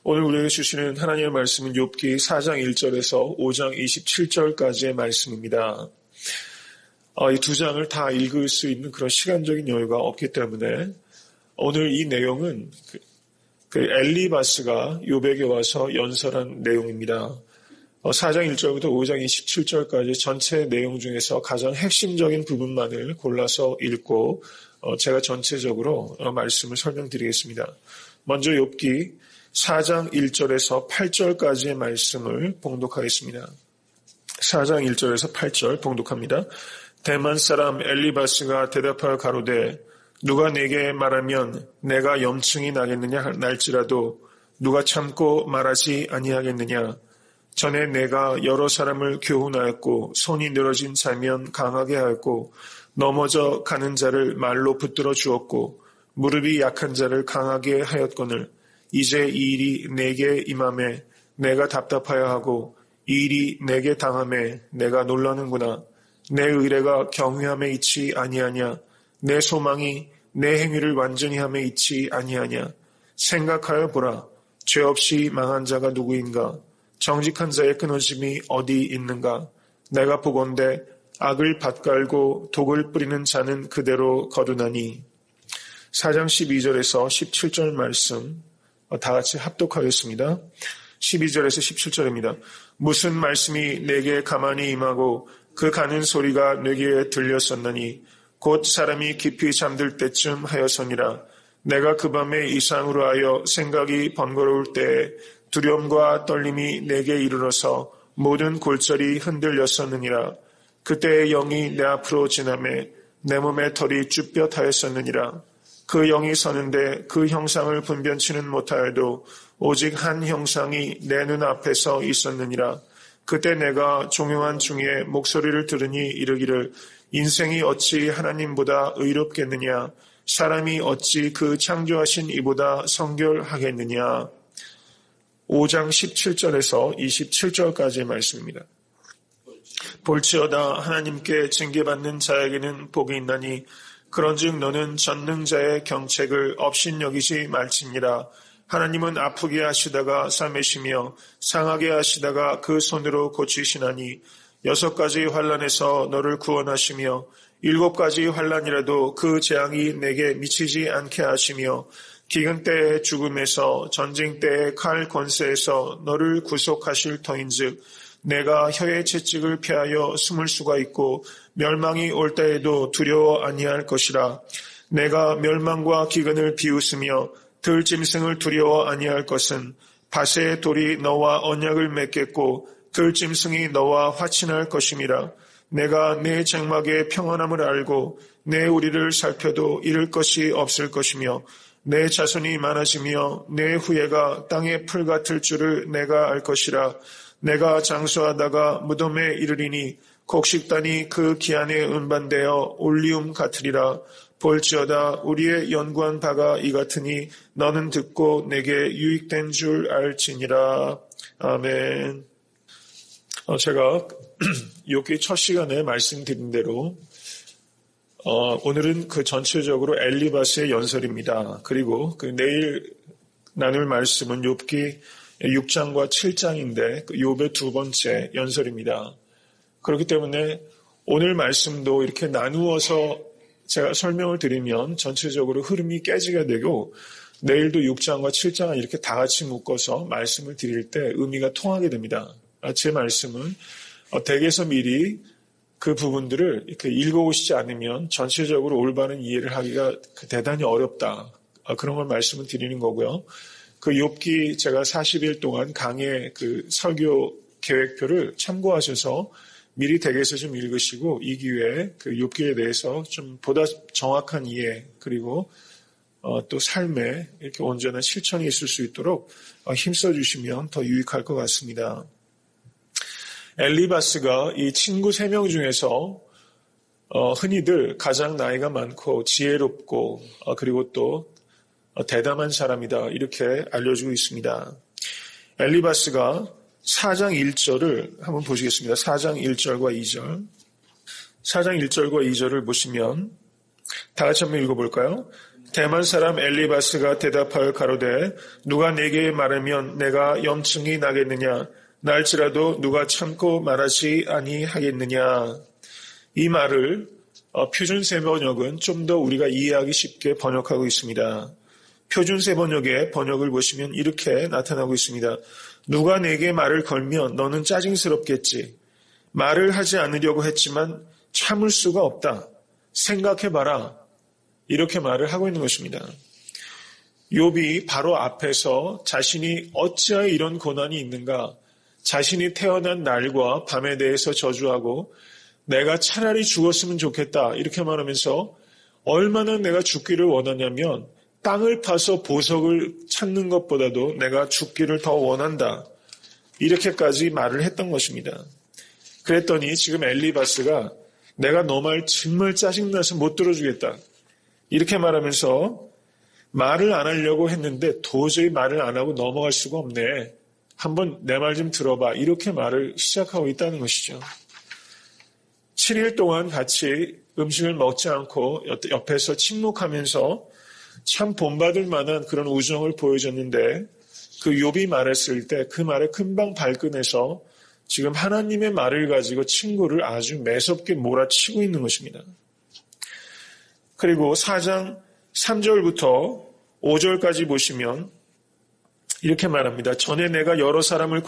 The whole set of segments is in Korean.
오늘 우리에게 주시는 하나님의 말씀은 욥기 4장 1절에서 5장 27절까지의 말씀입니다. 이 두 장을 다 읽을 수 있는 그런 시간적인 여유가 없기 때문에 오늘 이 내용은 엘리바스가 욥에게 와서 연설한 내용입니다. 4장 1절부터 5장 27절까지 전체 내용 중에서 가장 핵심적인 부분만을 골라서 읽고 제가 전체적으로 말씀을 설명드리겠습니다. 먼저 욥기 4장 1절에서 8절까지의 말씀을 봉독하겠습니다. 4장 1절에서 8절 봉독합니다. 대만 사람 엘리바스가 대답하여 가로되 누가 내게 말하면 내가 염증이 나겠느냐 날지라도 누가 참고 말하지 아니하겠느냐. 전에 내가 여러 사람을 교훈하였고 손이 늘어진 자면 강하게 하였고 넘어져 가는 자를 말로 붙들어 주었고 무릎이 약한 자를 강하게 하였거늘 이제 이 일이 내게 임함에 내가 답답하여 하고 이 일이 내게 당함에 내가 놀라는구나. 내 의뢰가 경외함에 있지 아니하냐. 내 소망이 내 행위를 완전히 함에 있지 아니하냐. 생각하여 보라. 죄 없이 망한 자가 누구인가. 정직한 자의 끊어짐이 어디 있는가. 내가 보건대 악을 밭갈고 독을 뿌리는 자는 그대로 거두나니. 4장 12절에서 17절 말씀 다 같이 합독하겠습니다. 12절에서 17절입니다. 무슨 말씀이 내게 가만히 임하고 그 가는 소리가 내게 들렸었나니 곧 사람이 깊이 잠들 때쯤 하였으니라. 내가 그 밤에 이상으로 하여 생각이 번거로울 때에 두려움과 떨림이 내게 이르러서 모든 골절이 흔들렸었느니라. 그때의 영이 내 앞으로 지나매 내 몸의 털이 쭈뼛하였었느니라. 그 영이 서는데 그 형상을 분변치는 못하여도 오직 한 형상이 내 눈앞에서 있었느니라. 그때 내가 종용한 중에 목소리를 들으니 이르기를 인생이 어찌 하나님보다 의롭겠느냐. 사람이 어찌 그 창조하신 이보다 성결하겠느냐. 5장 17절에서 27절까지의 말씀입니다. 볼지어다 하나님께 징계받는 자에게는 복이 있나니 그런즉 너는 전능자의 경책을 업신여기지 말지니라. 하나님은 아프게 하시다가 싸매시며 상하게 하시다가 그 손으로 고치시나니 6가지 환난에서 너를 구원하시며 7가지 환난이라도 그 재앙이 내게 미치지 않게 하시며 기근 때의 죽음에서 전쟁 때의 칼 권세에서 너를 구속하실 터인즉 내가 혀의 채찍을 피하여 숨을 수가 있고 멸망이 올 때에도 두려워 아니할 것이라. 내가 멸망과 기근을 비웃으며 들짐승을 두려워 아니할 것은 밭의 돌이 너와 언약을 맺겠고 들짐승이 너와 화친할 것임이라. 내가 내 장막의 평안함을 알고 내 우리를 살펴도 잃을 것이 없을 것이며 내 자손이 많아지며 내 후예가 땅의 풀 같을 줄을 내가 알 것이라. 내가 장수하다가 무덤에 이르리니 곡식단이 그 기한에 운반되어 올리움 같으리라. 볼지어다 우리의 연구한 바가 이 같으니 너는 듣고 내게 유익된 줄 알지니라. 아멘. 제가 욥기 첫 시간에 말씀드린 대로 오늘은 그 전체적으로 엘리바스의 연설입니다. 그리고 내일 나눌 말씀은 욥기 6장과 7장인데 욥의 두 번째 연설입니다. 그렇기 때문에 오늘 말씀도 이렇게 나누어서 제가 설명을 드리면 전체적으로 흐름이 깨지게 되고 내일도 6장과 7장을 이렇게 다 같이 묶어서 말씀을 드릴 때 의미가 통하게 됩니다. 제 말씀은 댁에서 미리 그 부분들을 이렇게 읽어오시지 않으면 전체적으로 올바른 이해를 하기가 대단히 어렵다. 그런 걸 말씀을 드리는 거고요. 그 욥기 제가 40일 동안 강의 그 설교 계획표를 참고하셔서 미리 댁에서 좀 읽으시고 이 기회에 그 욥기에 대해서 좀 보다 정확한 이해 그리고 또 삶에 이렇게 온전한 실천이 있을 수 있도록 힘써 주시면 더 유익할 것 같습니다. 엘리바스가 이 친구 3명 중에서 흔히들 가장 나이가 많고 지혜롭고 그리고 또 대담한 사람이다 이렇게 알려지고 있습니다. 엘리바스가 4장 1절을 한번 보시겠습니다. 4장 1절과 2절. 4장 1절과 2절을 보시면 다 같이 한번 읽어볼까요? 대만 사람 엘리바스가 대답하여 가로되 누가 내게 말하면 내가 염증이 나겠느냐 날지라도 누가 참고 말하지 아니하겠느냐. 이 말을 표준세 번역은 좀 더 우리가 이해하기 쉽게 번역하고 있습니다. 표준세 번역의 번역을 보시면 이렇게 나타나고 있습니다. 누가 내게 말을 걸면 너는 짜증스럽겠지. 말을 하지 않으려고 했지만 참을 수가 없다. 생각해봐라. 이렇게 말을 하고 있는 것입니다. 욥이 바로 앞에서 자신이 어찌하여 이런 고난이 있는가, 자신이 태어난 날과 밤에 대해서 저주하고 내가 차라리 죽었으면 좋겠다 이렇게 말하면서 얼마나 내가 죽기를 원하냐면 땅을 파서 보석을 찾는 것보다도 내가 죽기를 더 원한다. 이렇게까지 말을 했던 것입니다. 그랬더니 지금 엘리바스가 내가 너 말 정말 짜증나서 못 들어주겠다. 이렇게 말하면서 말을 안 하려고 했는데 도저히 말을 안 하고 넘어갈 수가 없네. 한번 내 말 좀 들어봐. 이렇게 말을 시작하고 있다는 것이죠. 7일 동안 같이 음식을 먹지 않고 옆에서 침묵하면서 참 본받을 만한 그런 우정을 보여줬는데 그 욥이 말했을 때 그 말에 금방 발끈해서 지금 하나님의 말을 가지고 친구를 아주 매섭게 몰아치고 있는 것입니다. 그리고 4장 3절부터 5절까지 보시면 이렇게 말합니다. 전에 내가 여러 사람을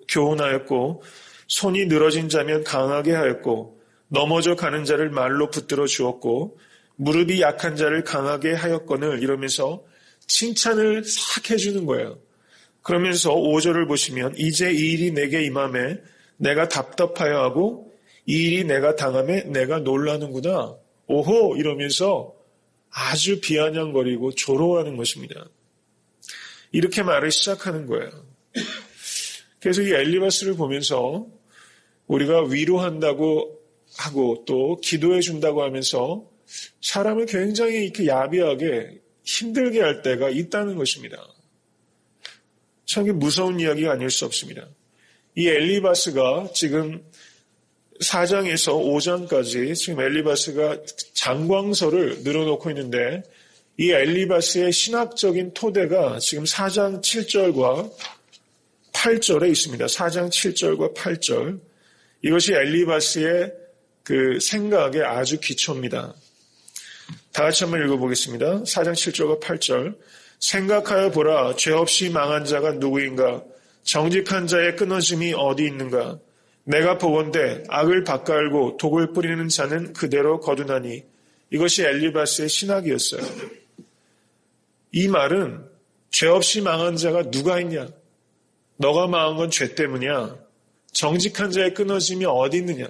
교훈하였고 손이 늘어진 자면 강하게 하였고 넘어져 가는 자를 말로 붙들어 주었고 무릎이 약한 자를 강하게 하였거늘 이러면서 칭찬을 싹 해주는 거예요. 그러면서 5절을 보시면 이제 이 일이 내게 임함에 내가 답답하여 하고 이 일이 내가 당함에 내가 놀라는구나. 오호 이러면서 아주 비아냥거리고 조롱하는 것입니다. 이렇게 말을 시작하는 거예요. 그래서 이 엘리바스를 보면서 우리가 위로한다고 하고 또 기도해 준다고 하면서 사람을 굉장히 이렇게 야비하게 힘들게 할 때가 있다는 것입니다. 참 무서운 이야기가 아닐 수 없습니다. 이 엘리바스가 지금 4장에서 5장까지 지금 엘리바스가 장광설을 늘어놓고 있는데 이 엘리바스의 신학적인 토대가 지금 4장 7절과 8절에 있습니다. 4장 7절과 8절. 이것이 엘리바스의 그 생각의 아주 기초입니다. 다 같이 한번 읽어보겠습니다. 4장 7절과 8절. 생각하여 보라. 죄 없이 망한 자가 누구인가? 정직한 자의 끊어짐이 어디 있는가? 내가 보건대 악을 밭갈고 독을 뿌리는 자는 그대로 거두나니. 이것이 엘리바스의 신학이었어요. 이 말은 죄 없이 망한 자가 누가 있냐? 너가 망한 건 죄 때문이야. 정직한 자의 끊어짐이 어디 있느냐?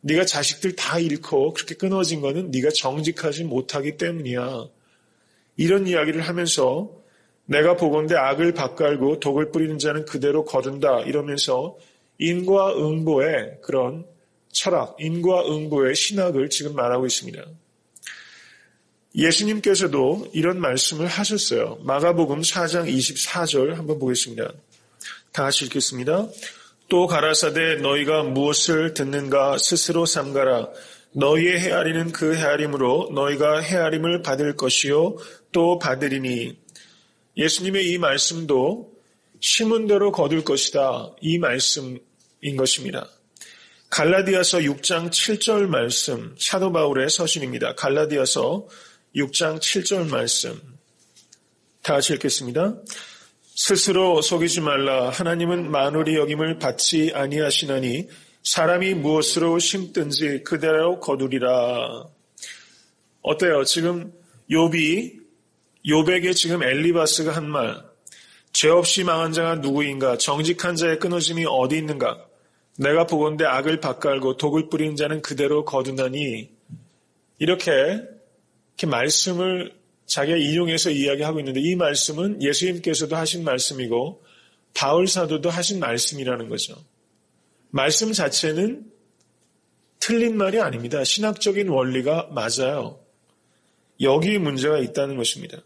네가 자식들 다 잃고 그렇게 끊어진 거는 네가 정직하지 못하기 때문이야. 이런 이야기를 하면서 내가 보건대 악을 밭갈고 독을 뿌리는 자는 그대로 거둔다 이러면서 인과응보의 그런 철학, 인과응보의 신학을 지금 말하고 있습니다. 예수님께서도 이런 말씀을 하셨어요. 마가복음 4장 24절 한번 보겠습니다. 다 같이 읽겠습니다. 또 가라사대 너희가 무엇을 듣는가 스스로 삼가라. 너희의 헤아리는 그 헤아림으로 너희가 헤아림을 받을 것이요 또 받으리니. 예수님의 이 말씀도 심은 대로 거둘 것이다. 이 말씀인 것입니다. 갈라디아서 6장 7절 말씀, 사도 바울의 서신입니다. 갈라디아서 6장 7절 말씀. 다 같이 읽겠습니다. 스스로 속이지 말라. 하나님은 만홀이 여김을 받지 아니하시나니 사람이 무엇으로 심든지 그대로 거두리라. 어때요? 지금 욥에게 지금 엘리바스가 한 말, 죄 없이 망한 자가 누구인가? 정직한 자의 끊어짐이 어디 있는가? 내가 보건대 악을 밭갈고 독을 뿌리는 자는 그대로 거두나니. 이렇게 말씀을 자기가 인용해서 이야기하고 있는데 이 말씀은 예수님께서도 하신 말씀이고 바울 사도도 하신 말씀이라는 거죠. 말씀 자체는 틀린 말이 아닙니다. 신학적인 원리가 맞아요. 여기 문제가 있다는 것입니다.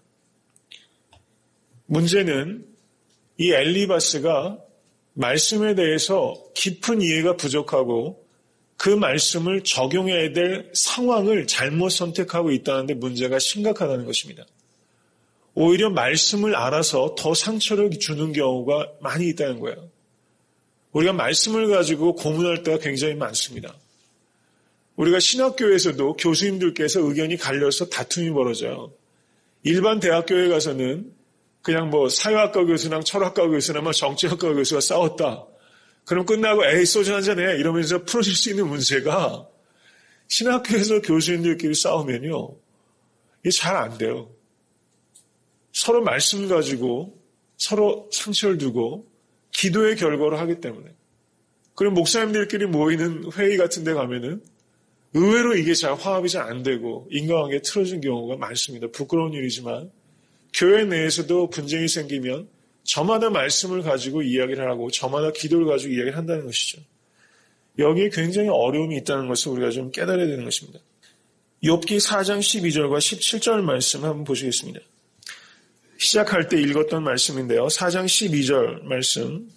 문제는 이 엘리바스가 말씀에 대해서 깊은 이해가 부족하고 그 말씀을 적용해야 될 상황을 잘못 선택하고 있다는 데 문제가 심각하다는 것입니다. 오히려 말씀을 알아서 더 상처를 주는 경우가 많이 있다는 거예요. 우리가 말씀을 가지고 고문할 때가 굉장히 많습니다. 우리가 신학교에서도 교수님들께서 의견이 갈려서 다툼이 벌어져요. 일반 대학교에 가서는 그냥 사회학과 교수랑 철학과 교수나 정치학과 교수가 싸웠다. 그럼 끝나고 에이 소주 한잔해 이러면서 풀어질 수 있는 문제가 신학교에서 교수님들끼리 싸우면요. 이게 잘 안 돼요. 서로 말씀 가지고 서로 상처를 두고 기도의 결과로 하기 때문에. 그리고 목사님들끼리 모이는 회의 같은 데 가면은 의외로 이게 잘 화합이 잘 안 되고 인간관계에 틀어진 경우가 많습니다. 부끄러운 일이지만 교회 내에서도 분쟁이 생기면 저마다 말씀을 가지고 이야기를 하고 저마다 기도를 가지고 이야기를 한다는 것이죠. 여기에 굉장히 어려움이 있다는 것을 우리가 좀 깨달아야 되는 것입니다. 욥기 4장 12절과 17절 말씀 한번 보시겠습니다. 시작할 때 읽었던 말씀인데요. 4장 12절 말씀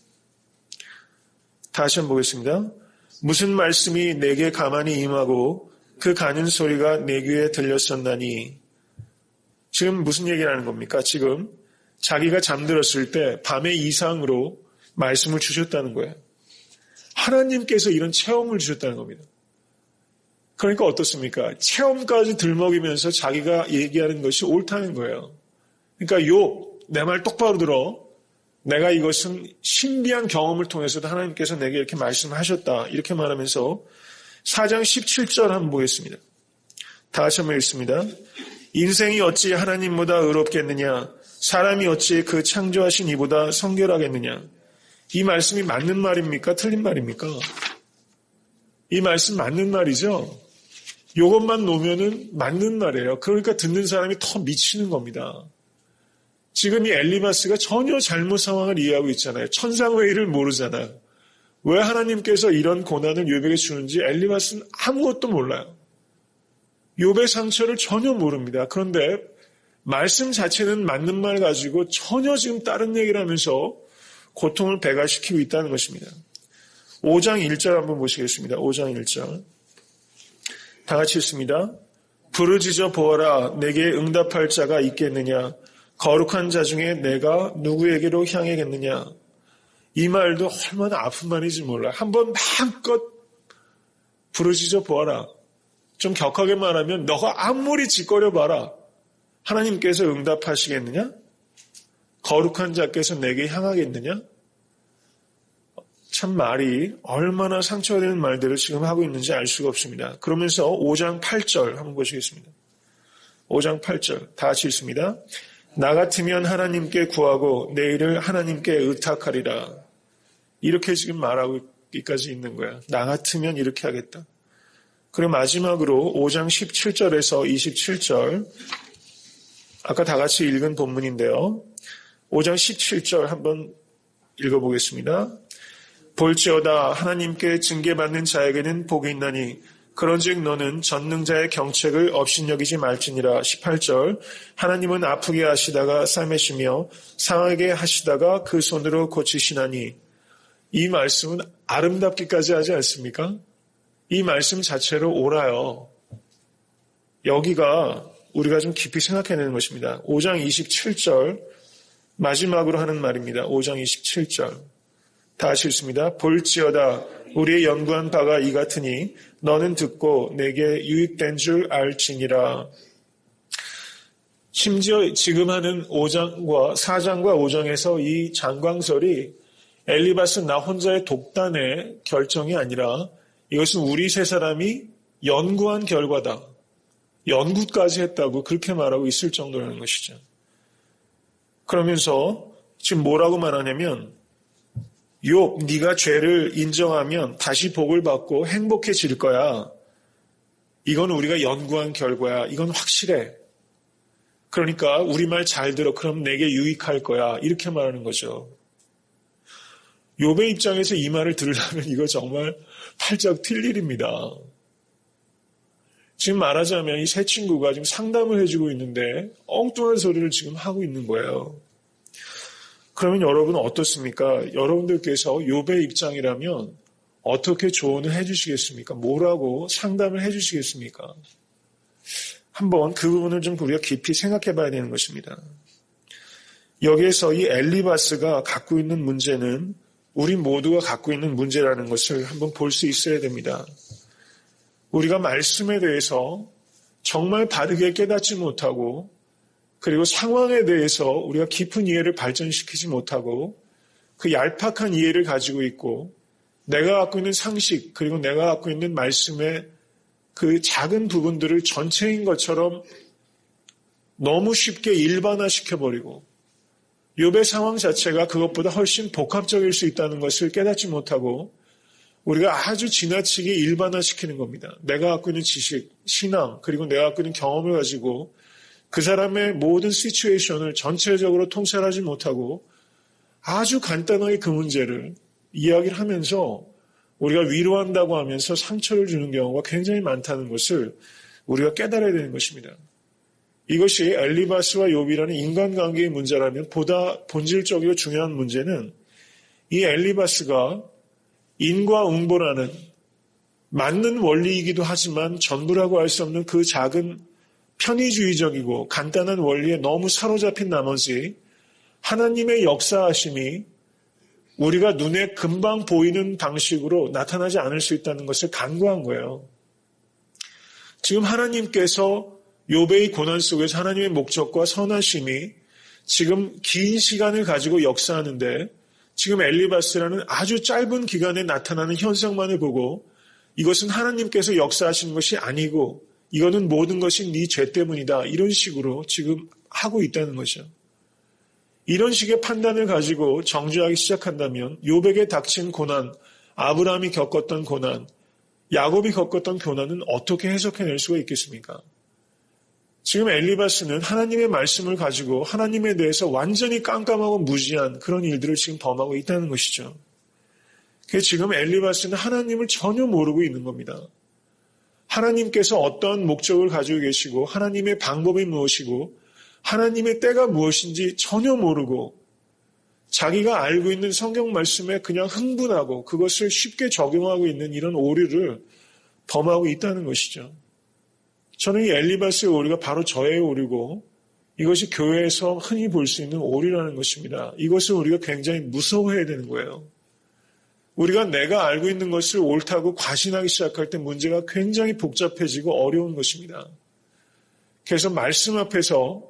다시 한번 보겠습니다. 무슨 말씀이 내게 가만히 임하고 그 가는 소리가 내 귀에 들렸었나니. 지금 무슨 얘기를 하는 겁니까? 지금 자기가 잠들었을 때 밤의 이상으로 말씀을 주셨다는 거예요. 하나님께서 이런 체험을 주셨다는 겁니다. 그러니까 어떻습니까? 체험까지 들먹이면서 자기가 얘기하는 것이 옳다는 거예요. 그러니까 욥, 내 말 똑바로 들어. 내가 이것은 신비한 경험을 통해서도 하나님께서 내게 이렇게 말씀하셨다. 이렇게 말하면서 4장 17절 한번 보겠습니다. 다시 한번 읽습니다. 인생이 어찌 하나님보다 의롭겠느냐? 사람이 어찌 그 창조하신 이보다 성결하겠느냐? 이 말씀이 맞는 말입니까? 틀린 말입니까? 이 말씀 맞는 말이죠? 이것만 놓으면은 맞는 말이에요. 그러니까 듣는 사람이 더 미치는 겁니다. 지금 이 엘리바스가 전혀 잘못 상황을 이해하고 있잖아요. 천상회의를 모르잖아요. 왜 하나님께서 이런 고난을 욥에게 주는지 엘리바스는 아무것도 몰라요. 욥의 상처를 전혀 모릅니다. 그런데 말씀 자체는 맞는 말 가지고 전혀 지금 다른 얘기를 하면서 고통을 배가시키고 있다는 것입니다. 5장 1절 한번 보시겠습니다. 5장 1절. 다 같이 읽습니다. 부르짖어 보아라. 내게 응답할 자가 있겠느냐? 거룩한 자 중에 내가 누구에게로 향하겠느냐? 이 말도 얼마나 아픈 말인지 몰라요. 한번 마음껏 부르짖어 보아라. 좀 격하게 말하면 너가 아무리 짓거려 봐라. 하나님께서 응답하시겠느냐? 거룩한 자께서 내게 향하겠느냐? 참 말이 얼마나 상처가 되는 말들을 지금 하고 있는지 알 수가 없습니다. 그러면서 5장 8절 한번 보시겠습니다. 5장 8절 다 같이 읽습니다. 나 같으면 하나님께 구하고 내일을 하나님께 의탁하리라. 이렇게 지금 말하고까지 있는 거야. 나 같으면 이렇게 하겠다. 그리고 마지막으로 5장 17절에서 27절 아까 다 같이 읽은 본문인데요. 5장 17절 한번 읽어보겠습니다. 볼지어다 하나님께 징계받는 자에게는 복이 있나니 그런즉 너는 전능자의 경책을 업신여기지 말지니라. 18절 하나님은 아프게 하시다가 싸매시며 상하게 하시다가 그 손으로 고치시나니. 이 말씀은 아름답기까지 하지 않습니까? 이 말씀 자체로 옳아요. 여기가 우리가 좀 깊이 생각해내는 것입니다. 5장 27절 마지막으로 하는 말입니다. 5장 27절 다시 읽습니다. 볼지어다 우리의 연구한 바가 이 같으니 너는 듣고 내게 유익된 줄 알지니라. 심지어 지금 하는 5장과 4장과 5장에서 이 장광설이 엘리바스 나 혼자의 독단의 결정이 아니라 이것은 우리 세 사람이 연구한 결과다. 연구까지 했다고 그렇게 말하고 있을 정도라는 것이죠. 그러면서 지금 뭐라고 말하냐면 욥, 네가 죄를 인정하면 다시 복을 받고 행복해질 거야. 이건 우리가 연구한 결과야. 이건 확실해. 그러니까 우리 말 잘 들어. 그럼 내게 유익할 거야. 이렇게 말하는 거죠. 욥의 입장에서 이 말을 들으려면 이거 정말 팔짝 튈 일입니다. 지금 말하자면 이 세 친구가 지금 상담을 해주고 있는데 엉뚱한 소리를 지금 하고 있는 거예요. 그러면 여러분은 어떻습니까? 여러분들께서 욥의 입장이라면 어떻게 조언을 해주시겠습니까? 뭐라고 상담을 해주시겠습니까? 한번 그 부분을 좀 우리가 깊이 생각해 봐야 되는 것입니다. 여기에서 이 엘리바스가 갖고 있는 문제는 우리 모두가 갖고 있는 문제라는 것을 한번 볼 수 있어야 됩니다. 우리가 말씀에 대해서 정말 바르게 깨닫지 못하고 그리고 상황에 대해서 우리가 깊은 이해를 발전시키지 못하고 그 얄팍한 이해를 가지고 있고 내가 갖고 있는 상식 그리고 내가 갖고 있는 말씀의 그 작은 부분들을 전체인 것처럼 너무 쉽게 일반화시켜버리고 욥의 상황 자체가 그것보다 훨씬 복합적일 수 있다는 것을 깨닫지 못하고 우리가 아주 지나치게 일반화시키는 겁니다. 내가 갖고 있는 지식, 신앙, 그리고 내가 갖고 있는 경험을 가지고 그 사람의 모든 시츄에이션을 전체적으로 통찰하지 못하고 아주 간단하게 그 문제를 이야기를 하면서 우리가 위로한다고 하면서 상처를 주는 경우가 굉장히 많다는 것을 우리가 깨달아야 되는 것입니다. 이것이 엘리바스와 욥이라는 인간관계의 문제라면 보다 본질적이고 중요한 문제는 이 엘리바스가 인과응보라는 맞는 원리이기도 하지만 전부라고 할 수 없는 그 작은 편의주의적이고 간단한 원리에 너무 사로잡힌 나머지 하나님의 역사하심이 우리가 눈에 금방 보이는 방식으로 나타나지 않을 수 있다는 것을 간과한 거예요. 지금 하나님께서 욥의 고난 속에서 하나님의 목적과 선하심이 지금 긴 시간을 가지고 역사하는데 지금 엘리바스라는 아주 짧은 기간에 나타나는 현상만을 보고 이것은 하나님께서 역사하시는 것이 아니고 이거는 모든 것이 네 죄 때문이다. 이런 식으로 지금 하고 있다는 거죠. 이런 식의 판단을 가지고 정죄하기 시작한다면 욥에게 닥친 고난, 아브라함이 겪었던 고난, 야곱이 겪었던 고난은 어떻게 해석해낼 수가 있겠습니까? 지금 엘리바스는 하나님의 말씀을 가지고 하나님에 대해서 완전히 깜깜하고 무지한 그런 일들을 지금 범하고 있다는 것이죠. 그래서 지금 엘리바스는 하나님을 전혀 모르고 있는 겁니다. 하나님께서 어떤 목적을 가지고 계시고 하나님의 방법이 무엇이고 하나님의 때가 무엇인지 전혀 모르고 자기가 알고 있는 성경 말씀에 그냥 흥분하고 그것을 쉽게 적용하고 있는 이런 오류를 범하고 있다는 것이죠. 저는 이 엘리바스의 오류가 바로 저의 오류고 이것이 교회에서 흔히 볼 수 있는 오류라는 것입니다. 이것을 우리가 굉장히 무서워해야 되는 거예요. 우리가 내가 알고 있는 것을 옳다고 과신하기 시작할 때 문제가 굉장히 복잡해지고 어려운 것입니다. 그래서 말씀 앞에서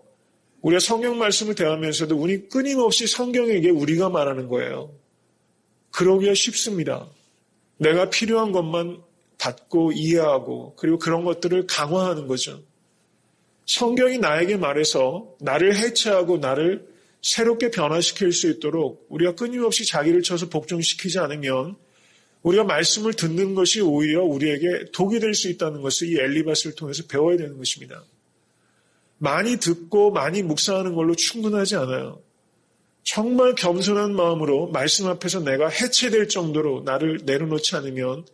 우리가 성경 말씀을 대하면서도 우리 끊임없이 성경에게 우리가 말하는 거예요. 그러기가 쉽습니다. 내가 필요한 것만 받고 이해하고 그리고 그런 것들을 강화하는 거죠. 성경이 나에게 말해서 나를 해체하고 나를 새롭게 변화시킬 수 있도록 우리가 끊임없이 자기를 쳐서 복종시키지 않으면 우리가 말씀을 듣는 것이 오히려 우리에게 독이 될 수 있다는 것을 이 엘리바스를 통해서 배워야 되는 것입니다. 많이 듣고 많이 묵상하는 걸로 충분하지 않아요. 정말 겸손한 마음으로 말씀 앞에서 내가 해체될 정도로 나를 내려놓지 않으면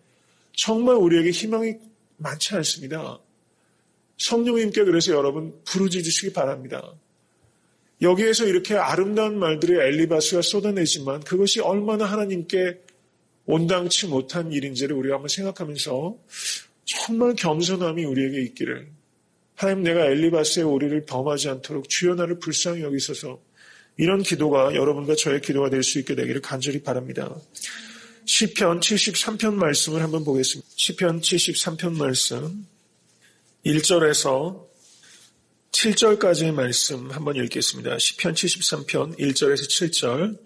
정말 우리에게 희망이 많지 않습니다. 성령님께 그래서 여러분 부르짖으시기 바랍니다. 여기에서 이렇게 아름다운 말들을 엘리바스가 쏟아내지만 그것이 얼마나 하나님께 온당치 못한 일인지를 우리가 한번 생각하면서 정말 겸손함이 우리에게 있기를 하나님 내가 엘리바스의 오류를 범하지 않도록 주여 나를 불쌍히 여기소서 이런 기도가 여러분과 저의 기도가 될 수 있게 되기를 간절히 바랍니다. 시편 73편 말씀을 한번 보겠습니다. 시편 73편 말씀 1절에서 7절까지의 말씀 한번 읽겠습니다. 시편 73편 1절에서 7절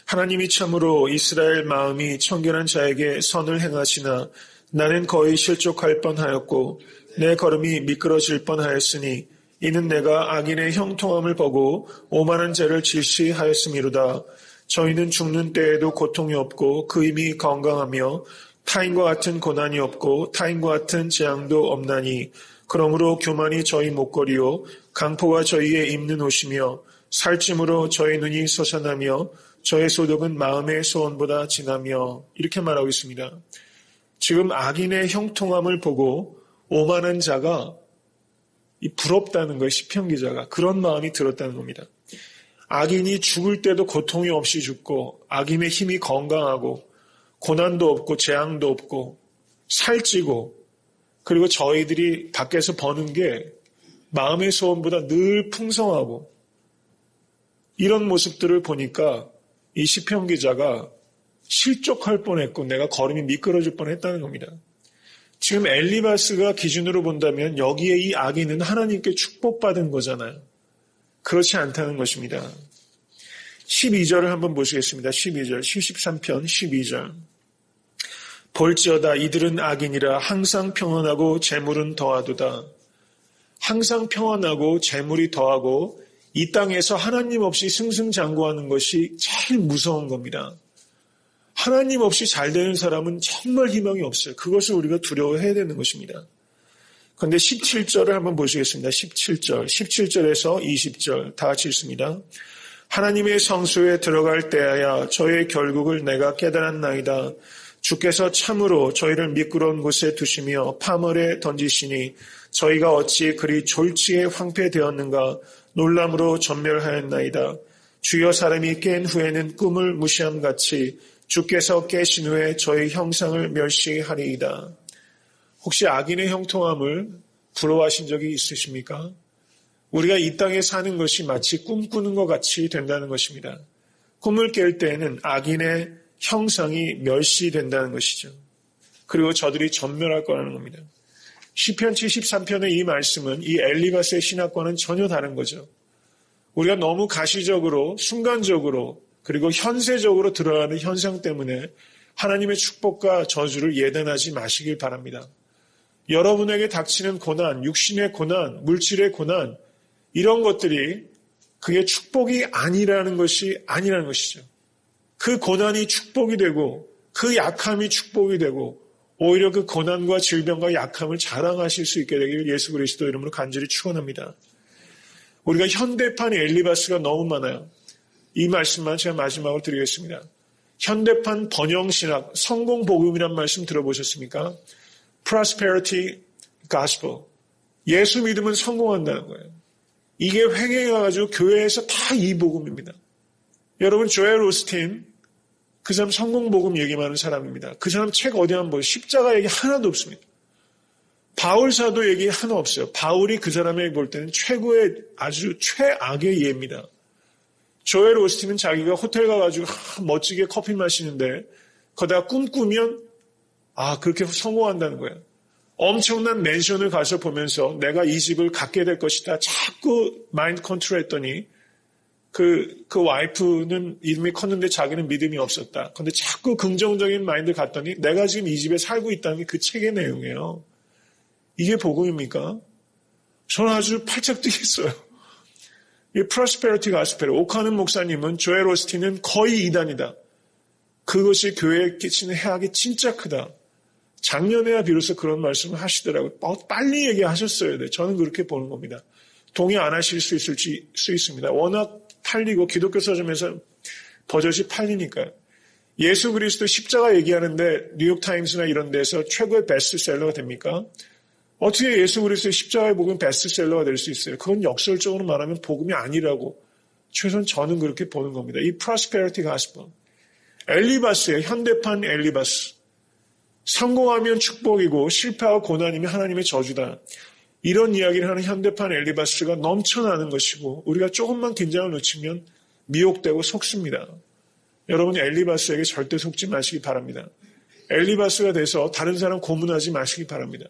하나님이 참으로 이스라엘 마음이 청결한 자에게 선을 행하시나 나는 거의 실족할 뻔하였고 내 걸음이 미끄러질 뻔하였으니 이는 내가 악인의 형통함을 보고 오만한 죄를 질시하였음이로다. 저희는 죽는 때에도 고통이 없고 그 힘이 건강하며 타인과 같은 고난이 없고 타인과 같은 재앙도 없나니 그러므로 교만이 저희 목걸이요 강포가 저희의 입는 옷이며 살찜으로 저희 눈이 솟아나며 저의 소득은 마음의 소원보다 진하며 이렇게 말하고 있습니다. 지금 악인의 형통함을 보고 오만한 자가 부럽다는 거예요. 시편 기자가. 그런 마음이 들었다는 겁니다. 악인이 죽을 때도 고통이 없이 죽고 악인의 힘이 건강하고 고난도 없고 재앙도 없고 살찌고 그리고 저희들이 밖에서 버는 게 마음의 소원보다 늘 풍성하고 이런 모습들을 보니까 이 시편 기자가 실족할 뻔했고 내가 걸음이 미끄러질 뻔했다는 겁니다. 지금 엘리바스가 기준으로 본다면 여기에 이 아기는 하나님께 축복받은 거잖아요. 그렇지 않다는 것입니다. 12절을 한번 보시겠습니다. 12절, 73편 12절. 볼지어다 이들은 악인이라 항상 평안하고 재물은 더하도다. 항상 평안하고 재물이 더하고 이 땅에서 하나님 없이 승승장구하는 것이 제일 무서운 겁니다. 하나님 없이 잘 되는 사람은 정말 희망이 없어요. 그것을 우리가 두려워해야 되는 것입니다. 그런데 17절을 한번 보시겠습니다. 17절에서 20절 다 같이 읽습니다. 하나님의 성소에 들어갈 때야 저의 결국을 내가 깨달았나이다. 주께서 참으로 저희를 미끄러운 곳에 두시며 파멸에 던지시니 저희가 어찌 그리 졸지에 황폐되었는가 놀람으로 전멸하였나이다. 주여 사람이 깬 후에는 꿈을 무시함같이 주께서 깨신 후에 저희 형상을 멸시하리이다. 혹시 악인의 형통함을 부러워하신 적이 있으십니까? 우리가 이 땅에 사는 것이 마치 꿈꾸는 것 같이 된다는 것입니다. 꿈을 깰 때에는 악인의 형상이 멸시된다는 것이죠. 그리고 저들이 전멸할 거라는 겁니다. 시편 73편의 이 말씀은 이 엘리바스의 신학과는 전혀 다른 거죠. 우리가 너무 가시적으로 순간적으로 그리고 현세적으로 드러나는 현상 때문에 하나님의 축복과 저주를 예단하지 마시길 바랍니다. 여러분에게 닥치는 고난, 육신의 고난, 물질의 고난 이런 것들이 그게 축복이 아니라는 것이죠. 그 고난이 축복이 되고 그 약함이 축복이 되고 오히려 그 고난과 질병과 약함을 자랑하실 수 있게 되기를 예수 그리스도 이름으로 간절히 축원합니다. 우리가 현대판 엘리바스가 너무 많아요. 이 말씀만 제가 마지막으로 드리겠습니다. 현대판 번영신학, 성공복음이란 말씀 들어보셨습니까? Prosperity Gospel. 예수 믿으면 성공한다는 거예요. 이게 횡행해가지고 교회에서 다 이 복음입니다. 여러분 조엘 오스틴 그 사람 성공복음 얘기만 하는 사람입니다. 그 사람 책 어디 한번 보세요. 십자가 얘기 하나도 없습니다. 바울 사도 얘기 하나 없어요. 바울이 그 사람에게 볼 때는 최고의 아주 최악의 예입니다. 조엘 오스틴은 자기가 호텔 가가지고 멋지게 커피 마시는데 거기다가 꿈꾸면 그렇게 성공한다는 거예요. 엄청난 맨션을 가서 보면서 내가 이 집을 갖게 될 것이다. 자꾸 마인드 컨트롤 했더니 그 와이프는 이름이 컸는데 자기는 믿음이 없었다. 그런데 자꾸 긍정적인 마인드를 갖더니 내가 지금 이 집에 살고 있다는 게 그 책의 내용이에요. 이게 복음입니까? 저는 아주 팔짝 뛰겠어요. 이 프로스페리티 가스펠 오카는 목사님은 조엘 오스틴은 거의 이단이다. 그것이 교회에 끼치는 해악이 진짜 크다. 작년에야 비로소 그런 말씀을 하시더라고요. 빨리 얘기하셨어야 돼. 저는 그렇게 보는 겁니다. 동의 안 하실 수 있습니다. 워낙 팔리고 기독교 서점에서 버젓이 팔리니까요. 예수 그리스도 십자가 얘기하는데 뉴욕타임스나 이런 데서 최고의 베스트셀러가 됩니까? 어떻게 예수 그리스도의 십자가의 복음이 베스트셀러가 될 수 있어요? 그건 역설적으로 말하면 복음이 아니라고 최소한 저는 그렇게 보는 겁니다. 이 프로스페리티 가스펠. 엘리바스예요. 현대판 엘리바스. 성공하면 축복이고 실패하고 고난이면 하나님의 저주다. 이런 이야기를 하는 현대판 엘리바스가 넘쳐나는 것이고 우리가 조금만 긴장을 놓치면 미혹되고 속습니다. 여러분 엘리바스에게 절대 속지 마시기 바랍니다. 엘리바스가 돼서 다른 사람 고문하지 마시기 바랍니다.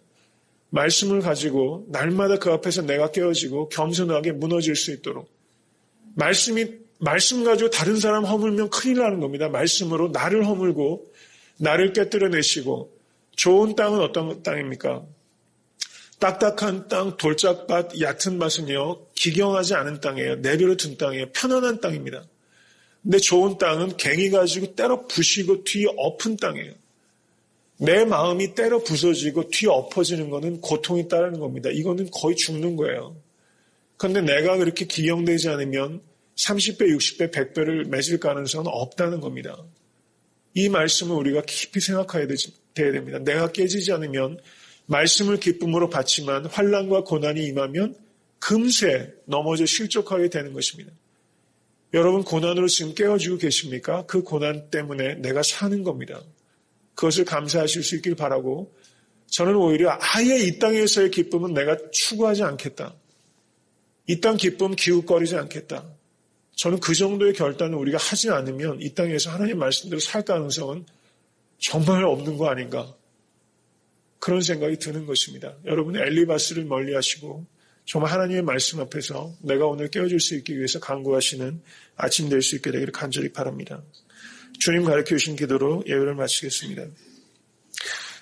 말씀을 가지고 날마다 그 앞에서 내가 깨어지고 겸손하게 무너질 수 있도록 말씀 가지고 다른 사람 허물면 큰일 나는 겁니다. 말씀으로 나를 허물고 나를 깨뜨려내시고 좋은 땅은 어떤 땅입니까? 딱딱한 땅, 돌짝밭, 얕은 밭은요 기경하지 않은 땅이에요. 내버려 둔 땅이에요. 편안한 땅입니다. 근데 좋은 땅은 갱이 가지고 때려 부시고 뒤 엎은 땅이에요. 내 마음이 때려 부서지고 뒤 엎어지는 것은 고통이 따르는 겁니다. 이거는 거의 죽는 거예요. 그런데 내가 그렇게 기경되지 않으면 30배, 60배, 100배를 맺을 가능성은 없다는 겁니다. 이 말씀을 우리가 깊이 생각해야 됩니다. 내가 깨지지 않으면 말씀을 기쁨으로 받지만 환난과 고난이 임하면 금세 넘어져 실족하게 되는 것입니다. 여러분 고난으로 지금 깨어지고 계십니까? 그 고난 때문에 내가 사는 겁니다. 그것을 감사하실 수 있길 바라고 저는 오히려 아예 이 땅에서의 기쁨은 내가 추구하지 않겠다. 이 땅 기쁨 기웃거리지 않겠다. 저는 그 정도의 결단을 우리가 하지 않으면 이 땅에서 하나님 말씀대로 살 가능성은 정말 없는 거 아닌가. 그런 생각이 드는 것입니다. 여러분은 엘리바스를 멀리하시고 정말 하나님의 말씀 앞에서 내가 오늘 깨어질 수 있기 위해서 간구하시는 아침 될 수 있게 되기를 간절히 바랍니다. 주님 가르쳐 주신 기도로 예배를 마치겠습니다.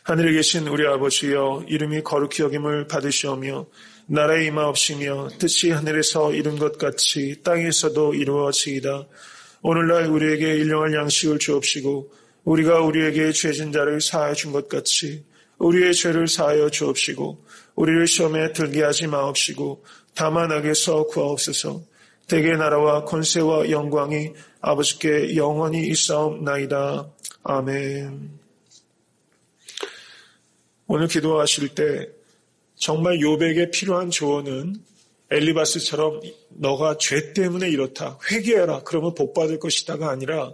하늘에 계신 우리 아버지여, 이름이 거룩히 여김을 받으시오며 나라의 임하옵시며 뜻이 하늘에서 이룬 것 같이 땅에서도 이루어지이다. 오늘날 우리에게 일용할 양식을 주옵시고 우리가 우리에게 죄진 자를 사하여 준 것 같이 우리의 죄를 사하여 주옵시고 우리를 시험에 들게 하지 마옵시고 다만 악에서 구하옵소서. 대개 나라와 권세와 영광이 아버지께 영원히 있사옵나이다. 아멘. 오늘 기도하실 때 정말 욥에게 필요한 조언은 엘리바스처럼 너가 죄 때문에 이렇다. 회개해라. 그러면 복 받을 것이다가 아니라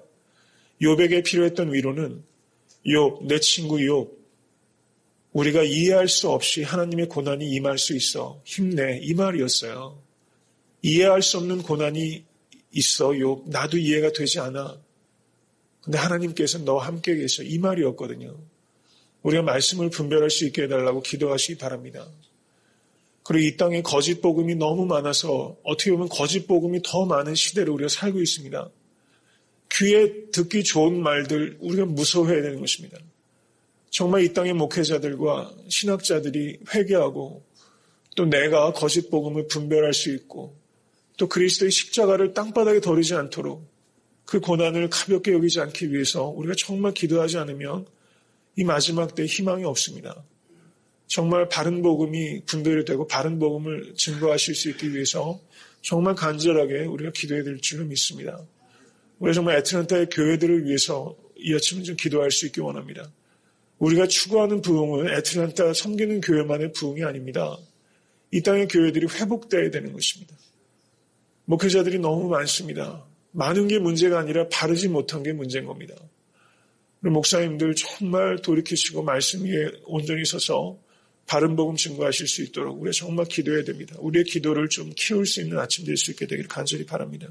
욥에게 필요했던 위로는 욥, 내 친구 욥, 우리가 이해할 수 없이 하나님의 고난이 임할 수 있어. 힘내. 이 말이었어요. 이해할 수 없는 고난이 있어. 욥, 나도 이해가 되지 않아. 근데 하나님께서 너와 함께 계셔. 이 말이었거든요. 우리가 말씀을 분별할 수 있게 해달라고 기도하시기 바랍니다. 그리고 이 땅에 거짓 복음이 너무 많아서 어떻게 보면 거짓 복음이 더 많은 시대를 우리가 살고 있습니다. 귀에 듣기 좋은 말들 우리가 무서워해야 되는 것입니다. 정말 이 땅의 목회자들과 신학자들이 회개하고 또 내가 거짓 복음을 분별할 수 있고 또 그리스도의 십자가를 땅바닥에 버리지 않도록 그 고난을 가볍게 여기지 않기 위해서 우리가 정말 기도하지 않으면 이 마지막 때에 희망이 없습니다. 정말 바른 복음이 분별이 되고 바른 복음을 증거하실 수 있기 위해서 정말 간절하게 우리가 기도해야 될 줄로 믿습니다. 우리가 정말 애틀랜타의 교회들을 위해서 이 아침은 좀 기도할 수 있기 원합니다. 우리가 추구하는 부흥은 애틀랜타 섬기는 교회만의 부흥이 아닙니다. 이 땅의 교회들이 회복되어야 되는 것입니다. 목회자들이 너무 많습니다. 많은 게 문제가 아니라 바르지 못한 게 문제인 겁니다. 우리 목사님들 정말 돌이키시고 말씀 위에 온전히 서서 바른 복음 증거하실 수 있도록 우리가 정말 기도해야 됩니다. 우리의 기도를 좀 키울 수 있는 아침 될 수 있게 되기를 간절히 바랍니다.